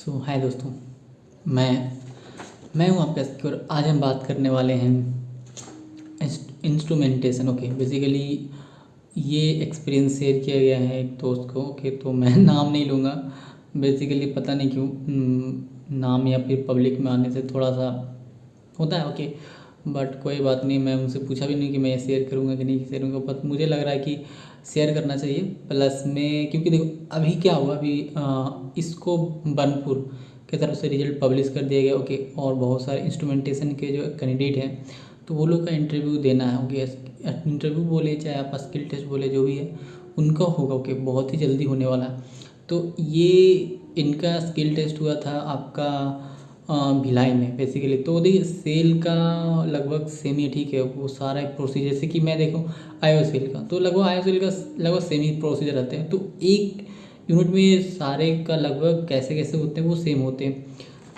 हाय दोस्तों। मैं हूं आपका सिक्योर। आज हम बात करने वाले हैं इंस्ट्रूमेंटेशन। ओके, बेसिकली ये एक्सपीरियंस शेयर किया गया है एक दोस्त को। ओके, तो मैं नाम नहीं लूँगा। बेसिकली पता नहीं क्यों नाम या फिर पब्लिक में आने से थोड़ा सा होता है। ओके, बट कोई बात नहीं। मैं उनसे पूछा भी नहीं कि मैं ये शेयर करूँगा कि नहीं शेयर करूँगा, बट मुझे लग रहा है कि शेयर करना चाहिए। प्लस में क्योंकि देखो अभी क्या हुआ, अभी इसको बनपुर की तरफ से रिजल्ट पब्लिश कर दिया गया। ओके, और बहुत सारे इंस्ट्रूमेंटेशन के जो कैंडिडेट हैं तो वो लोग का इंटरव्यू देना है। ओके, इंटरव्यू बोले चाहे आप स्किल टेस्ट बोले, जो भी है उनका होगा। ओके, बहुत ही जल्दी होने वाला है। तो ये इनका स्किल टेस्ट हुआ था आपका भिलाई में बेसिकली। तो देखिए सेल का लगभग सेम ही ठीक है, वो सारा एक प्रोसीजर। जैसे कि मैं देखूँ आईओ सेल का, तो लगभग आईओ सेल का लगभग सेम ही प्रोसीजर रहते हैं। तो एक यूनिट में सारे का लगभग कैसे कैसे होते हैं वो सेम होते हैं।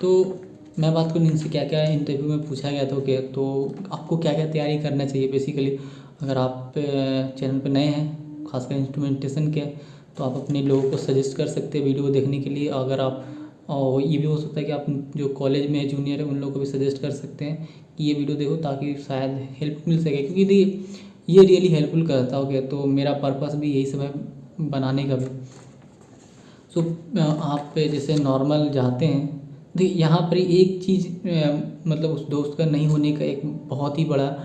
तो मैं बात करूँ इनसे क्या क्या इंटरव्यू में पूछा गया था। ओके, तो आपको क्या क्या तैयारी करना चाहिए बेसिकली। अगर आप चैनल पर नए हैं, खासकर इंस्ट्रूमेंटेशन के, तो आप अपने लोगों को सजेस्ट कर सकते हैं वीडियो देखने के लिए। अगर आप और ये भी हो सकता है कि आप जो कॉलेज में जूनियर है उन लोगों को भी सजेस्ट कर सकते हैं कि ये वीडियो देखो, ताकि शायद हेल्प मिल सके। क्योंकि ये रियली हेल्पफुल करता हो गया। तो मेरा पर्पस भी यही सब है बनाने का भी। आप जैसे नॉर्मल जाते हैं, देखिए यहाँ पर एक चीज़ मतलब उस दोस्त का नहीं होने का एक बहुत ही बड़ा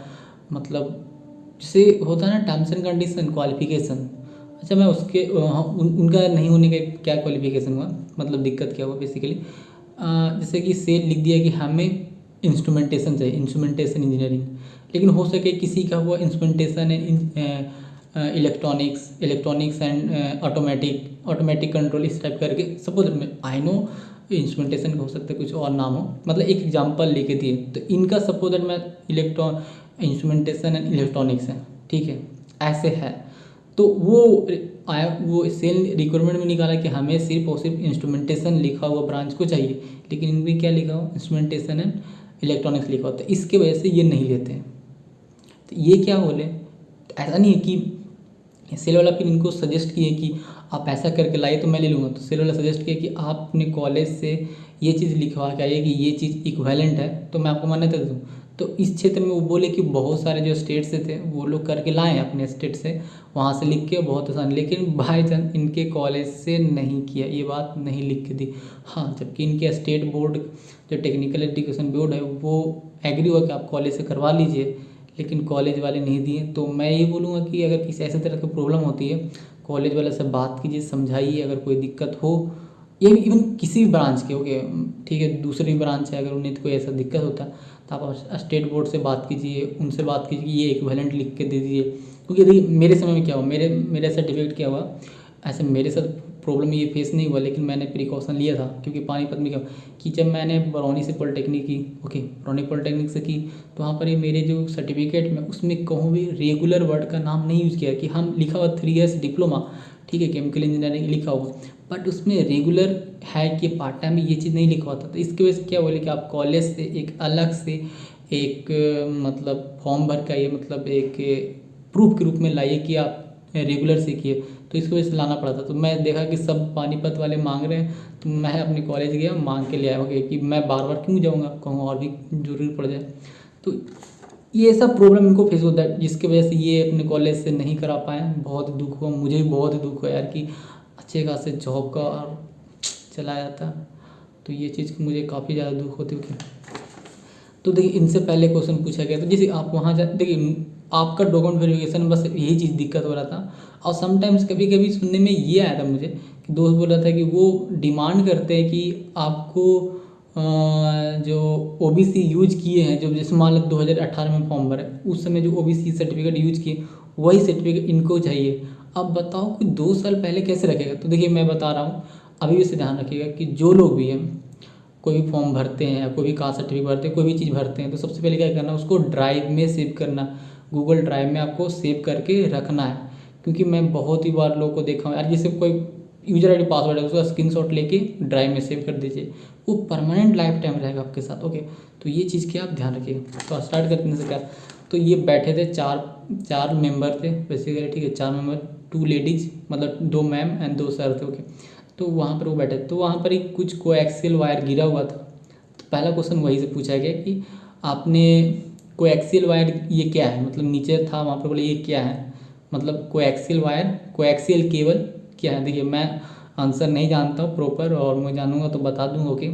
मतलब जैसे होता है ना टर्म्स एंड कंडीशन क्वालिफिकेशन। अच्छा, मैं उसके उनका नहीं होने का क्या क्वालिफिकेशन हुआ, मतलब दिक्कत क्या हुआ बेसिकली। जैसे कि सेल लिख दिया कि हमें इंस्ट्रूमेंटेशन चाहिए, इंस्ट्रूमेंटेशन इंजीनियरिंग, लेकिन हो सके किसी का हुआ instrumentation electronics and automatic control, इस टाइप करके। सपोज आई नो इंस्ट्रूमेंटेशन का हो सकता है कुछ और नाम हो, मतलब एक एग्जांपल लेके दिए। तो इनका सपोज दैट मैं इंस्ट्रूमेंटेशन एंड इलेक्ट्रॉनिक्स है, ठीक है, ऐसे है। तो वो सेल रिक्वायरमेंट में निकाला कि हमें सिर्फ और सिर्फ इंस्ट्रूमेंटेशन लिखा हुआ ब्रांच को चाहिए, लेकिन इनमें क्या लिखा हो, इंस्ट्रूमेंटेशन एंड इलेक्ट्रॉनिक्स लिखा हो। तो इसके वजह से ये नहीं लेते हैं। तो ये क्या बोले, ऐसा नहीं है कि सेल वाला फिर इनको सजेस्ट किए कि आप ऐसा करके लाइए तो मैं ले लूँगा। तो सेल वाला सजेस्ट किया कि आप अपने कॉलेज से ये चीज़ लिखवा के आइए कि ये चीज़ इक्विवेलेंट है, तो मैं आपको मान्यता दूँ। तो इस क्षेत्र में वो बोले कि बहुत सारे जो स्टेट से थे वो लोग करके लाए अपने स्टेट से, वहाँ से लिख के बहुत आसान, लेकिन बाई चांस इनके कॉलेज से नहीं किया, ये बात नहीं लिख के दी। हाँ, जबकि इनके स्टेट बोर्ड जो टेक्निकल एजुकेशन बोर्ड है वो एग्री हुआ कि आप कॉलेज से करवा लीजिए, लेकिन कॉलेज वाले नहीं दिए। तो मैं ये बोलूँगा कि अगर किसी ऐसे तरह की प्रॉब्लम होती है, कॉलेज वाले से बात कीजिए, समझाइए। अगर कोई दिक्कत हो, ये इवन किसी भी ब्रांच के, ओके ठीक है, दूसरी ब्रांच है, अगर उन्हें कोई ऐसा दिक्कत होता है तो आप स्टेट बोर्ड से बात कीजिए, उनसे बात कीजिए कि ये इक्विवेलेंट लिख के दे दीजिए। क्योंकि देखिए मेरे समय में क्या हुआ, मेरे सर्टिफिकेट क्या हुआ, ऐसे मेरे साथ प्रॉब्लम ये फेस नहीं हुआ, लेकिन मैंने प्रिकॉशन लिया था। क्योंकि पानीपत में क्या कि जब मैंने बरौनी से पॉलिटेक्निक की, ओके बरौनी पॉलिटेक्निक से की, तो वहाँ पर ये मेरे जो सर्टिफिकेट में उसमें कहूँ भी रेगुलर वर्ड का नाम नहीं यूज़ किया कि हम लिखा हुआ 3 ईयर्स डिप्लोमा, ठीक है, केमिकल इंजीनियरिंग लिखा हुआ, बट उसमें रेगुलर है कि पार्ट टाइम में ये चीज़ नहीं लिखा होता। तो इसकी वजह से क्या बोले कि आप कॉलेज से एक अलग से एक मतलब फॉर्म भर का, ये मतलब एक प्रूफ के रूप में लाइए कि आप रेगुलर से किए। तो इसकी वजह से लाना पड़ा था। तो मैं देखा कि सब पानीपत वाले मांग रहे हैं, तो मैं अपने कॉलेज गया, मांग के ले आया। ओके, कि मैं बार बार क्यों जाऊँगा, कहूँ और भी जरूरी पड़ जाए। तो ये सब प्रॉब्लम इनको फेस होता है, जिसकी वजह से ये अपने कॉलेज से नहीं करा पाए। बहुत दुख हुआ, मुझे भी बहुत दुख हुआ यार कि अच्छे खासे जॉब का और चला जाता। तो ये चीज़ की मुझे काफ़ी ज़्यादा दुख होती है। तो देखिए इनसे पहले क्वेश्चन पूछा गया था, जैसे आप वहाँ जा, देखिए आपका डॉक्यूमेंट वेरिफिकेशन, बस यही चीज़ दिक्कत हो रहा था। और समटाइम्स कभी कभी सुनने में ये आया था मुझे कि दोस्त बोल रहा था कि वो डिमांड करते हैं कि आपको जो ओबीसी यूज किए हैं, जो जैसे मान लो 2018 में फॉर्म भरा, उस समय जो ओबीसी सर्टिफिकेट यूज किए वही सर्टिफिकेट इनको चाहिए। अब बताओ कि 2 साल पहले कैसे रखेगा। तो देखिए मैं बता रहा हूँ, अभी भी इसे ध्यान रखिएगा कि जो लोग भी हैं कोई भी फॉर्म भरते हैं या कोई भी कास्ट सर्टिफिकेट भरते हैं, कोई भी चीज़ भरते हैं, तो सबसे पहले क्या करना है, उसको ड्राइव में सेव करना, गूगल ड्राइव में आपको सेव करके रखना है। क्योंकि मैं बहुत ही बार लोगों को देखा हूँ यार, जैसे कोई यूजर आईडी पासवर्ड है उसका स्क्रीनशॉट लेके ड्राइव में सेव कर दीजिए, वो परमानेंट लाइफ टाइम रहेगा आपके साथ। ओके, तो ये चीज़ की आप ध्यान रखिएगा। तो स्टार्ट करने से क्या, तो ये बैठे थे चार मेंबर थे बेसिकली, ठीक है, 4 मेंबर, 2 लेडीज, मतलब 2 मैम एंड 2 सर थे। ओके, तो वहाँ पर वो बैठे, तो वहाँ पर एक कुछ कोएक्सियल वायर गिरा हुआ था। तो पहला क्वेश्चन वही से पूछा गया कि आपने कोएक्सियल वायर ये क्या है, मतलब नीचे था वहाँ पर, बोले ये क्या है, मतलब कोएक्सियल वायर, कोएक्सियल केबल क्या है। देखिए मैं आंसर नहीं जानता हूँ प्रॉपर, और मैं जानूंगा तो बता दूंगा। ओके,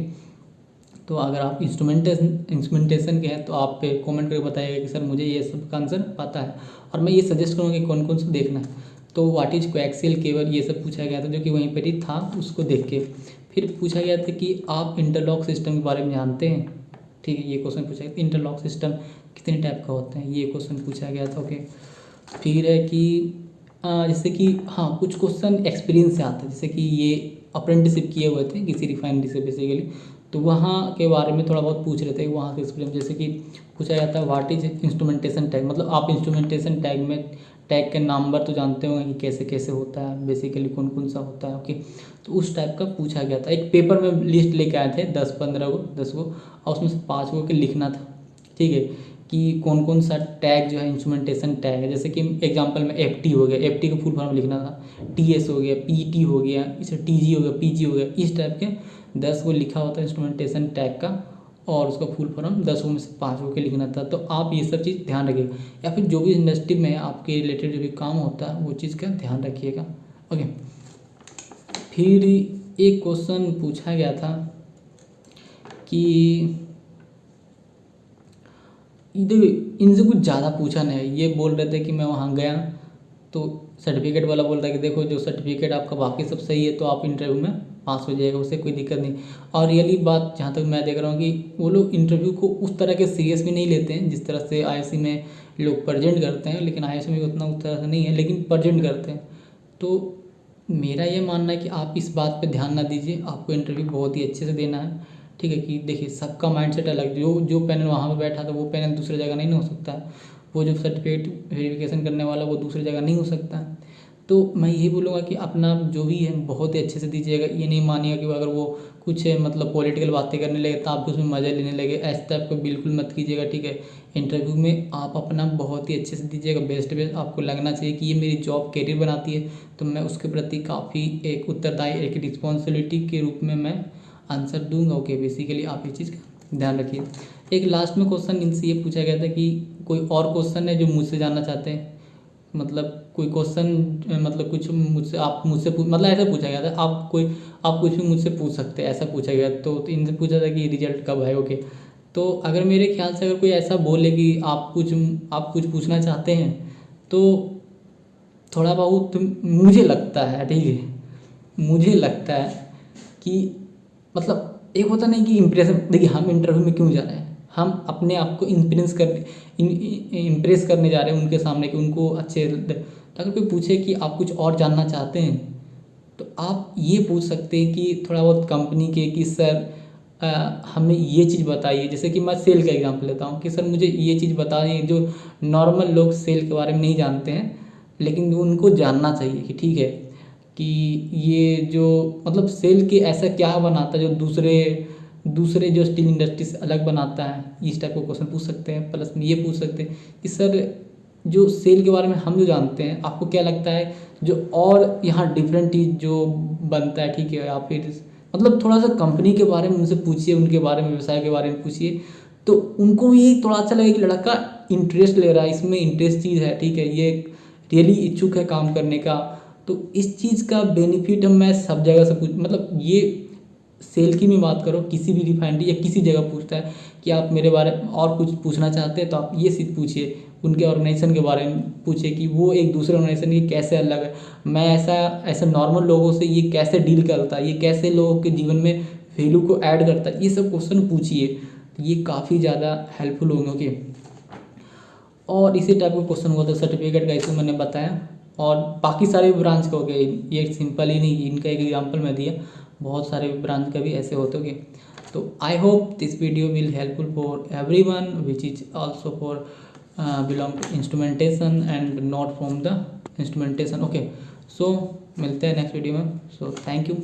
तो अगर आप इंस्ट्रूमेंटेशन के हैं तो आप पे कमेंट करके बताइएगा कि सर मुझे ये सब का आंसर पता है, और मैं ये सजेस्ट करूँगा कि कौन कौन सा देखना है। तो व्हाट इज कोएक्सियल केबल, ये सब पूछा गया था, जो कि वहीं पर ही था, उसको देख के फिर पूछा गया था कि आप इंटरलॉक सिस्टम के बारे में जानते हैं। ठीक है, ये क्वेश्चन पूछा गया, इंटरलॉक सिस्टम कितने टाइप का होता है, ये क्वेश्चन पूछा गया था। ओके, फिर है कि जैसे कि हाँ कुछ क्वेश्चन एक्सपीरियंस से आते हैं, जैसे कि ये अप्रेंटिसशिप किए हुए थे किसी रिफाइनरी से बेसिकली, तो वहाँ के बारे में थोड़ा बहुत पूछ रहे थे, वहाँ के एक्सपीरियंस। जैसे कि पूछा जाता है व्हाट इज इंस्ट्रूमेंटेशन टैग, मतलब आप इंस्ट्रूमेंटेशन टैग में टैग के नंबर तो जानते होंगे कि कैसे कैसे होता है, बेसिकली कौन कौन सा होता है। ओके, तो उस टाइप का पूछा गया था। एक पेपर में लिस्ट लेके आए थे 10-15 को, 10 को, और उसमें से 5 को के लिखना था। ठीक है, कि कौन कौन सा टैग जो है इंस्ट्रूमेंटेशन टैग है। जैसे कि एग्जांपल में एफटी हो गया, एफटी का फुल फॉर्म लिखना था, टीएस हो गया, पीटी हो गया, इसे टीजी हो गया, पीजी हो गया, इस टाइप के 10 को लिखा होता है इंस्ट्रूमेंटेशन टैग का, और उसका फुल फॉर्म 10 में से 5 के लिखना था। तो आप ये सब चीज़ ध्यान रखिएगा, या फिर जो भी इंडस्ट्री में आपके रिलेटेड जो भी काम होता है वो चीज़ का ध्यान रखिएगा। ओके, फिर एक क्वेश्चन पूछा गया था कि इनसे कुछ ज़्यादा पूछा नहीं है। ये बोल रहे थे कि मैं वहाँ गया तो सर्टिफिकेट वाला बोल रहा है कि देखो जो सर्टिफिकेट आपका बाकी सब सही है तो आप इंटरव्यू में पास हो जाएगा, उससे कोई दिक्कत नहीं। और रियली बात जहाँ तक मैं देख रहा हूँ कि वो लोग इंटरव्यू को उस तरह के सीरियस भी नहीं लेते हैं जिस तरह से आईआईएससी में लोग प्रेजेंट करते हैं, लेकिन आईआईएससी में उतना उस तरह से नहीं है, लेकिन प्रेजेंट करते हैं। तो मेरा ये मानना है कि आप इस बात पे ध्यान ना दीजिए, आपको इंटरव्यू बहुत ही अच्छे से देना है। ठीक है, कि देखिए सबका माइंडसेट अलग, जो पैनल वहाँ पे बैठा था वो पैनल दूसरी जगह नहीं ना हो सकता है, वो जो सर्टिफिकेट वेरिफिकेशन करने वाला वो दूसरी जगह नहीं हो सकता है। तो मैं यही बोलूँगा कि अपना जो भी है बहुत ही अच्छे से दीजिएगा। ये नहीं मानिएगा कि अगर वो कुछ मतलब पॉलिटिकल बातें करने लगे तो आप उसमें मज़ा लेने लगे, ऐसे टाइप का बिल्कुल मत कीजिएगा। ठीक है, इंटरव्यू में आप अपना बहुत ही अच्छे से दीजिएगा, बेस्ट बेस्ट। आपको लगना चाहिए कि ये मेरी जॉब कैरियर बनाती है, तो मैं उसके प्रति काफ़ी एक उत्तरदायी, एक रिस्पॉन्सिबिलिटी के रूप में मैं आंसर दूंगा। ओके, बेसिकली आप ये चीज़ का ध्यान रखिए। एक लास्ट में क्वेश्चन इनसे ये पूछा गया था कि कोई और क्वेश्चन है जो मुझसे जानना चाहते हैं, मतलब कोई क्वेश्चन, मतलब कुछ मुझसे आप मुझसे मतलब ऐसा पूछा गया था, आप कुछ भी मुझसे पूछ सकते हैं, ऐसा पूछा गया। तो इनसे पूछा था कि रिजल्ट कब है। ओके, तो अगर मेरे ख्याल से अगर कोई ऐसा बोले कि आप कुछ पूछना चाहते हैं, तो थोड़ा बहुत मुझे लगता है, ठीक है, मुझे लगता है कि मतलब एक होता नहीं कि इम्प्रेशन, देखिए हम इंटरव्यू में क्यों जा रहे हैं, हम अपने आप को इम्प्रेस करने जा रहे हैं उनके सामने कि उनको अच्छे। तो अगर कोई पूछे कि आप कुछ और जानना चाहते हैं तो आप ये पूछ सकते हैं कि थोड़ा बहुत कंपनी के कि सर हमें ये चीज़ बताइए। जैसे कि मैं सेल का एग्जांपल लेता हूँ कि सर मुझे ये चीज़ बताइए जो नॉर्मल लोग सेल के बारे में नहीं जानते हैं, लेकिन उनको जानना चाहिए कि ठीक है कि ये जो मतलब सेल के ऐसा क्या बनाता है जो दूसरे जो स्टील इंडस्ट्री से अलग बनाता है। इस टाइप का क्वेश्चन पूछ सकते हैं। प्लस में ये पूछ सकते हैं कि सर जो सेल के बारे में हम जो जानते हैं आपको क्या लगता है जो और यहाँ डिफरेंट चीज़ जो बनता है, ठीक है, या फिर मतलब थोड़ा सा कंपनी के बारे में उनसे पूछिए, उनके बारे में, व्यवसाय के बारे में पूछिए, तो उनको ये थोड़ा अच्छा लगेगा कि लड़का इंटरेस्ट ले रहा है, इसमें इंटरेस्ट चीज़ है, ठीक है, ये रियली इच्छुक है काम करने का। तो इस चीज़ का बेनिफिट मैं सब जगह से मतलब ये सेल की भी बात करो, किसी भी रिफाइनरी या किसी जगह पूछता है कि आप मेरे बारे में और कुछ पूछना चाहते हैं तो आप ये चीज़ पूछिए, उनके ऑर्गेनाइजेशन के बारे में पूछिए कि वो एक दूसरे ऑर्गेनाइजेशन के कैसे अलग है, मैं ऐसा नॉर्मल लोगों से ये कैसे डील करता है, ये कैसे लोगों के जीवन में वैल्यू को ऐड करता है, ये सब क्वेश्चन पूछिए, तो ये काफ़ी ज़्यादा हेल्पफुल होंगे। ओके, और इसी टाइप का क्वेश्चन हुआ था सर्टिफिकेट का, इसको मैंने बताया, और बाकी सारे ब्रांच का हो गया, ये सिंपल ही नहीं, इनका एक एग्जांपल मैं दिया, बहुत सारे ब्रांच का भी ऐसे होते होंगे। तो I hope this video will helpful for everyone which is also for belong to instrumentation and not from the instrumentation. Okay, so मिलते हैं नेक्स्ट वीडियो में। So thank you.